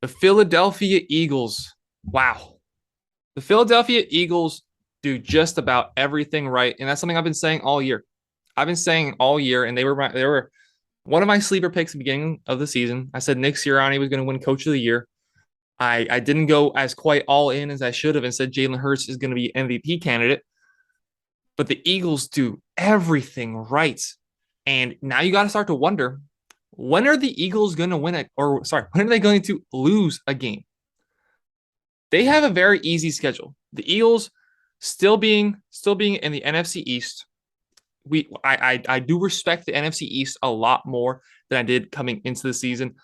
The Philadelphia Eagles. Wow. The Philadelphia Eagles do just about everything right. And that's something I've been saying all year. I've been saying all year, and they were one of my sleeper picks at the beginning of the season. I said Nick Sirianni was going to win Coach of the Year. I didn't go as quite all in as I should have and said Jalen Hurts is going to be MVP candidate. But the Eagles do everything right. And now you got to start to wonder, when are the Eagles going to win it? Or sorry, when are they going to lose a game? They have a very easy schedule. The Eagles still being in the NFC East. I do respect the NFC East a lot more than I did coming into the season.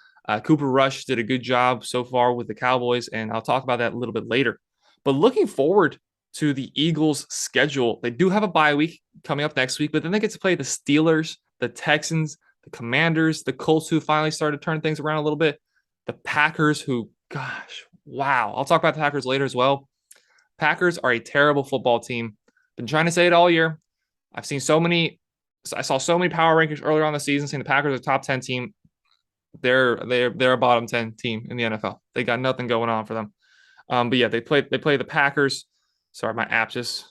Cooper Rush did a good job so far with the Cowboys, and I'll talk about that a little bit later. But looking forward to the Eagles' schedule, they do have a bye week coming up next week, but then they get to play the Steelers, the Texans, the Commanders, the Colts, who finally started to turn things around a little bit, the Packers, who, gosh, wow. I'll talk about the Packers later as well. Packers are a terrible football team. Been trying to say it all year. I've seen so many. I saw so many power rankings earlier on the season saying the Packers are a top 10 team. They're a bottom 10 team in the NFL. They got nothing going on for them. But yeah, they play the Packers. Sorry, my app just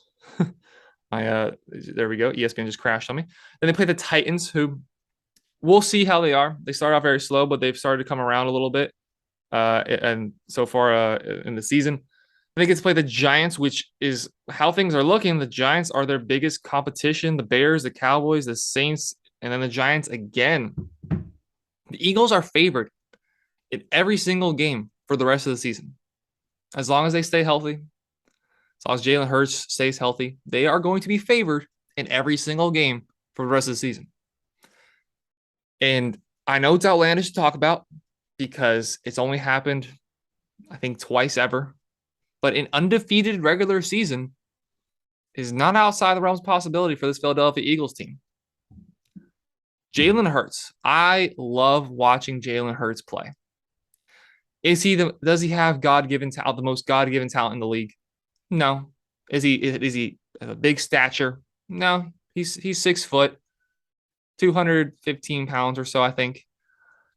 my there we go. ESPN just crashed on me. Then they play the Titans, who we'll see how they are. They start off very slow, but they've started to come around a little bit. And so far in the season, they get to play the Giants, which is how things are looking. The Giants are their biggest competition. The Bears, the Cowboys, the Saints, and then the Giants again. The Eagles are favored in every single game for the rest of the season. As long as they stay healthy, as long as Jalen Hurts stays healthy, they are going to be favored in every single game for the rest of the season. And I know it's outlandish to talk about because it's only happened, I think, twice ever. But an undefeated regular season is not outside the realms of possibility for this Philadelphia Eagles team. Jalen Hurts. I love watching Jalen Hurts play. Does he have God given talent, the most God given talent in the league? No. Is he a big stature? No. He's 6 foot, 215 pounds or so, I think.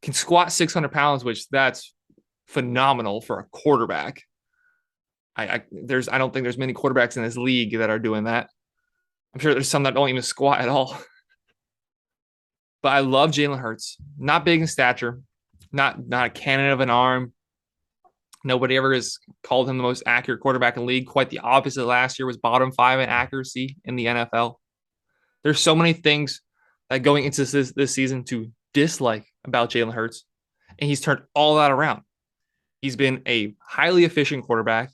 Can squat 600 pounds, which that's phenomenal for a quarterback. I don't think there's many quarterbacks in this league that are doing that. I'm sure there's some that don't even squat at all. But I love Jalen Hurts. Not big in stature, not a cannon of an arm. Nobody ever has called him the most accurate quarterback in the league. Quite the opposite. Last year was bottom 5 in accuracy in the NFL. There's so many things that going into this season to dislike about Jalen Hurts, and he's turned all that around. He's been a highly efficient quarterback,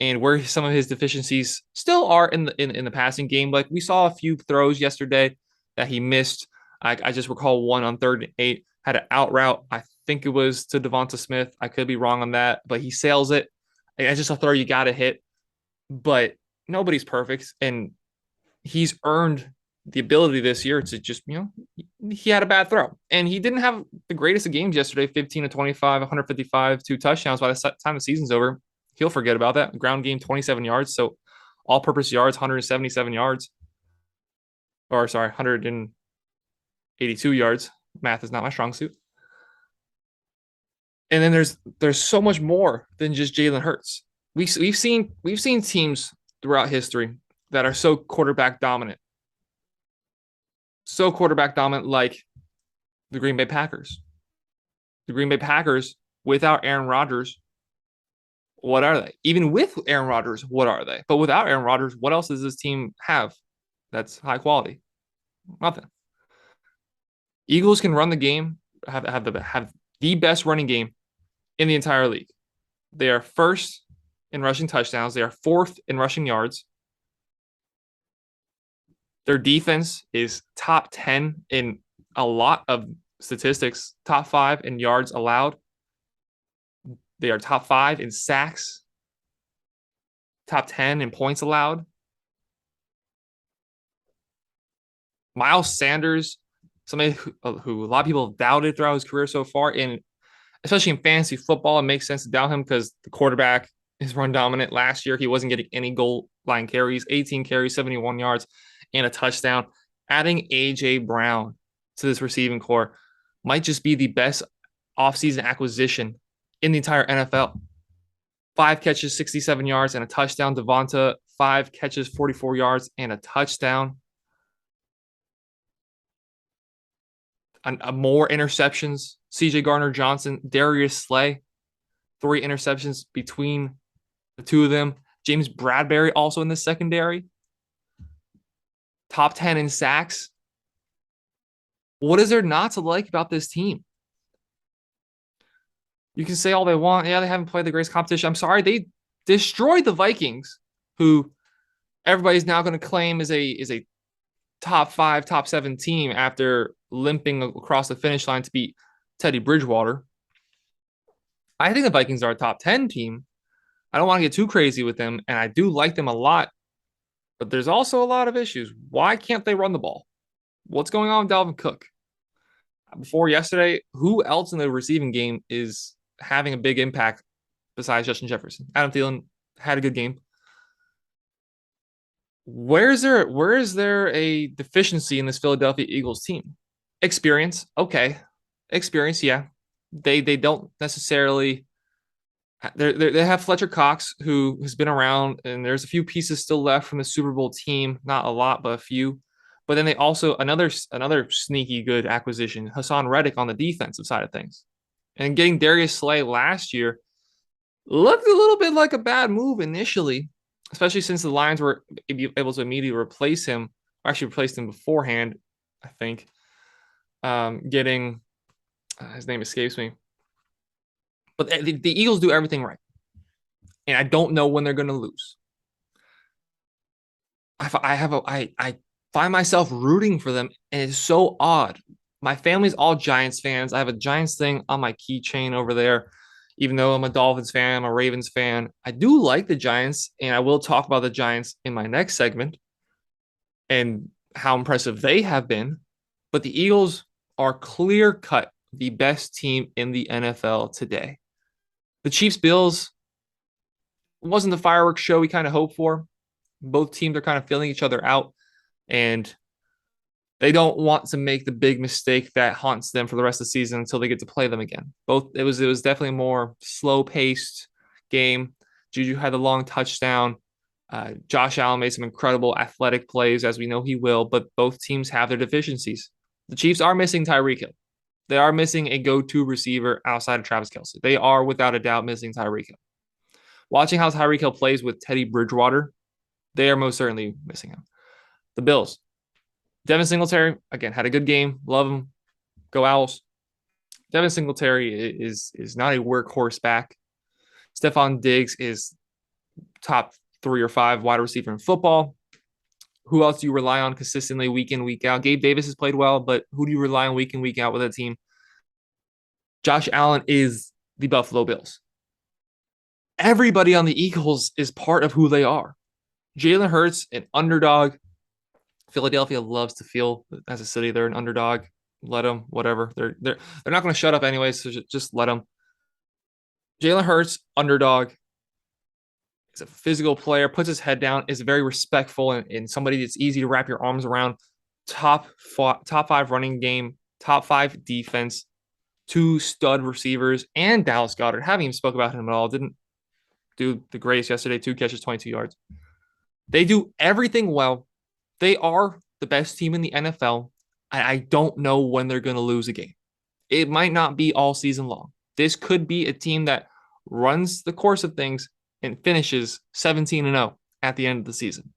and where some of his deficiencies still are in the passing game. Like we saw a few throws yesterday that he missed. I just recall one on 3rd and 8, had an out route. I think it was to Devonta Smith. I could be wrong on that, but he sails it. It's just a throw you got to hit. But nobody's perfect, and he's earned the ability this year to just, he had a bad throw. And he didn't have the greatest of games yesterday, 15 to 25, 155, 2 touchdowns. By the time the season's over, he'll forget about that. Ground game, 27 yards. So all purpose yards, 177 yards. Or sorry, 182 yards. Math is not my strong suit. And then there's so much more than just Jalen Hurts. We've seen teams throughout history that are so quarterback dominant. So quarterback dominant like the Green Bay Packers. The Green Bay Packers without Aaron Rodgers, what are they? Even with Aaron Rodgers, what are they? But without Aaron Rodgers, what else does this team have that's high quality? Nothing. Eagles can run the game, have the best running game in the entire league. They are first in rushing touchdowns. They are fourth in rushing yards. Their defense is top 10 in a lot of statistics, top 5 in yards allowed. They are top 5 in sacks, top 10 in points allowed. Miles Sanders, somebody who a lot of people have doubted throughout his career so far, and especially in fantasy football, it makes sense to doubt him because the quarterback is run dominant. Last year, he wasn't getting any goal line carries, 18 carries, 71 yards, and a touchdown. Adding A.J. Brown to this receiving core might just be the best offseason acquisition in the entire NFL. 5 catches, 67 yards, and a touchdown. Devonta, 5 catches, 44 yards, and a touchdown. More interceptions. CJ Gardner Johnson, Darius Slay, 3 interceptions between the two of them. James Bradbury also in the secondary. Top 10 in sacks. What is there not to like about this team? You can say all they want. Yeah, they haven't played the greatest competition. I'm sorry, they destroyed the Vikings, who everybody's now going to claim is a top 5, top 7 team after limping across the finish line to beat Teddy Bridgewater. I think the Vikings are a top 10 team. I don't want to get too crazy with them, and I do like them a lot, but there's also a lot of issues. Why can't they run the ball? What's going on with Dalvin Cook? Before yesterday, who else in the receiving game is having a big impact besides Justin Jefferson? Adam Thielen had a good game. Where is there a deficiency in this Philadelphia Eagles team? Experience, okay. Experience, yeah. They don't necessarily they have Fletcher Cox, who has been around, and there's a few pieces still left from the Super Bowl team. Not a lot, but a few. But then they also another sneaky good acquisition, Hassan Reddick on the defensive side of things. And getting Darius Slay last year looked a little bit like a bad move initially, especially since the Lions were able to immediately replace him, or actually replaced him beforehand, I think. Getting his name escapes me. But the Eagles do everything right. And I don't know when they're going to lose. I find myself rooting for them, and it's so odd. My family's all Giants fans. I have a Giants thing on my keychain over there. Even though I'm a Dolphins fan, I'm a Ravens fan. I do like the Giants, and I will talk about the Giants in my next segment and how impressive they have been. But the Eagles are clear cut the best team in the NFL today. The Chiefs Bills wasn't the fireworks show we kind of hoped for. Both teams are kind of filling each other out, and they don't want to make the big mistake that haunts them for the rest of the season until they get to play them again. It was definitely a more slow paced game. Juju had a long touchdown. Josh Allen made some incredible athletic plays, as we know he will, but both teams have their deficiencies. The Chiefs are missing Tyreek Hill. They are missing a go-to receiver outside of Travis Kelce. They are, without a doubt, missing Tyreek Hill. Watching how Tyreek Hill plays with Teddy Bridgewater, they are most certainly missing him. The Bills. Devin Singletary, again, had a good game. Love him. Go Owls. Devin Singletary is not a workhorse back. Stephon Diggs is top 3 or 5 wide receiver in football. Who else do you rely on consistently week in, week out? Gabe Davis has played well, but who do you rely on week in, week out with that team? Josh Allen is the Buffalo Bills. Everybody on the Eagles is part of who they are. Jalen Hurts, an underdog. Philadelphia loves to feel as a city they're an underdog. Let them, whatever. They're not going to shut up anyways, so just let them. Jalen Hurts, underdog. He's a physical player, puts his head down, is very respectful, and somebody that's easy to wrap your arms around. Top 5 running game, top 5 defense, 2 stud receivers, and Dallas Goedert. Haven't even spoke about him at all. Didn't do the greatest yesterday. 2 catches, 22 yards. They do everything well. They are the best team in the NFL. I don't know when they're going to lose a game. It might not be all season long. This could be a team that runs the course of things and finishes 17-0 at the end of the season.